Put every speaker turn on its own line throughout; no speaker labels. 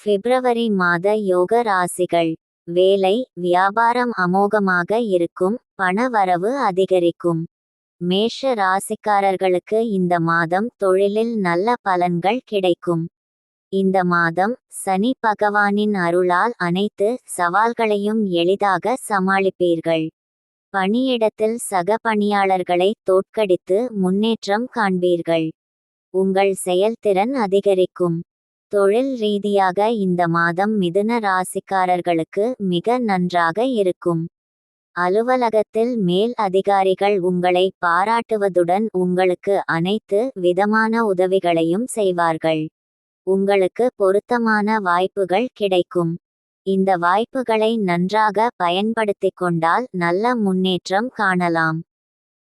பிப்ரவரி மாத யோக ராசிகள். வேலை வியாபாரம் அமோகமாக இருக்கும், பண வரவு அதிகரிக்கும். மேஷ ராசிக்காரர்களுக்கு இந்த மாதம் தொழிலில் நல்ல பலன்கள் கிடைக்கும். இந்த மாதம் சனி பகவானின் அருளால் அனைத்து சவால்களையும் எளிதாக சமாளிப்பீர்கள். பணியிடத்தில் சக பணியாளர்களை தோற்கடித்து முன்னேற்றம் காண்பீர்கள். உங்கள் செயல்திறன் அதிகரிக்கும். தொழில் ரீதியாக இந்த மாதம் மிதுன ராசிக்காரர்களுக்கு மிக நன்றாக இருக்கும். அலுவலகத்தில் மேல் அதிகாரிகள் உங்களை பாராட்டுவதுடன் உங்களுக்கு அனைத்து விதமான உதவிகளையும் செய்வார்கள். உங்களுக்கு பொருத்தமான வாய்ப்புகள் கிடைக்கும். இந்த வாய்ப்புகளை நன்றாக பயன்படுத்திக் கொண்டால் நல்ல முன்னேற்றம் காணலாம்.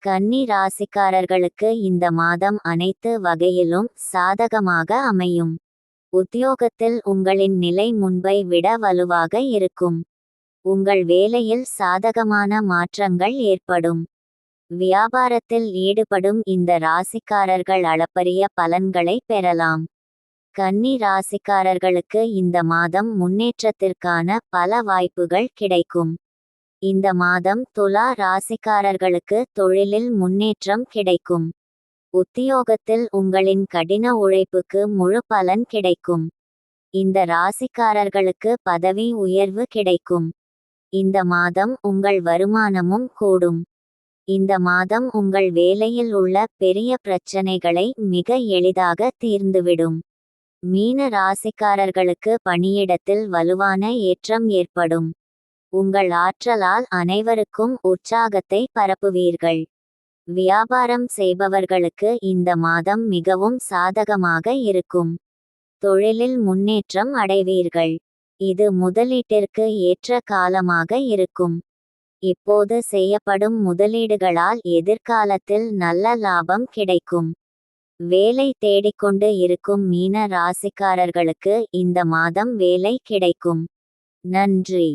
கன்னி ராசிக்காரர்களுக்கு இந்த மாதம் அனைத்து வகையிலும் சாதகமாக அமையும். உத்தியோகத்தில் உங்களின் நிலை முன்பை விட வலுவாக இருக்கும். உங்கள் வேலையில் சாதகமான மாற்றங்கள் ஏற்படும். வியாபாரத்தில் ஈடுபடும் இந்த ராசிக்காரர்கள் அளப்பரிய பலன்களை பெறலாம். கன்னி ராசிக்காரர்களுக்கு இந்த மாதம் முன்னேற்றத்திற்கான பல வாய்ப்புகள் கிடைக்கும். இந்த மாதம் துலா ராசிக்காரர்களுக்கு தொழிலில் முன்னேற்றம் கிடைக்கும். உத்தியோகத்தில் உங்களின் கடின உழைப்புக்கு முழு பலன் கிடைக்கும். இந்த ராசிக்காரர்களுக்கு பதவி உயர்வு கிடைக்கும். இந்த மாதம் உங்கள் வருமானமும் கூடும். இந்த மாதம் உங்கள் வேலையில் உள்ள பெரிய பிரச்சனைகளை மிக எளிதாக தீர்ந்துவிடும். மீன ராசிக்காரர்களுக்கு பணியிடத்தில் வலுவான ஏற்றம் ஏற்படும். உங்கள் ஆற்றலால் அனைவருக்கும் உற்சாகத்தை பரப்புவீர்கள். வியாபாரம் செய்பவர்களுக்கு இந்த மாதம் மிகவும் சாதகமாக இருக்கும். தொழிலில் முன்னேற்றம் அடைவீர்கள். இது முதலீட்டிற்கு ஏற்ற காலமாக இருக்கும். இப்போது செய்யப்படும் முதலீடுகளால் எதிர்காலத்தில் நல்ல லாபம் கிடைக்கும். வேலை தேடிக்கொண்டு இருக்கும் மீன ராசிக்காரர்களுக்கு இந்த மாதம் வேலை கிடைக்கும். நன்றி.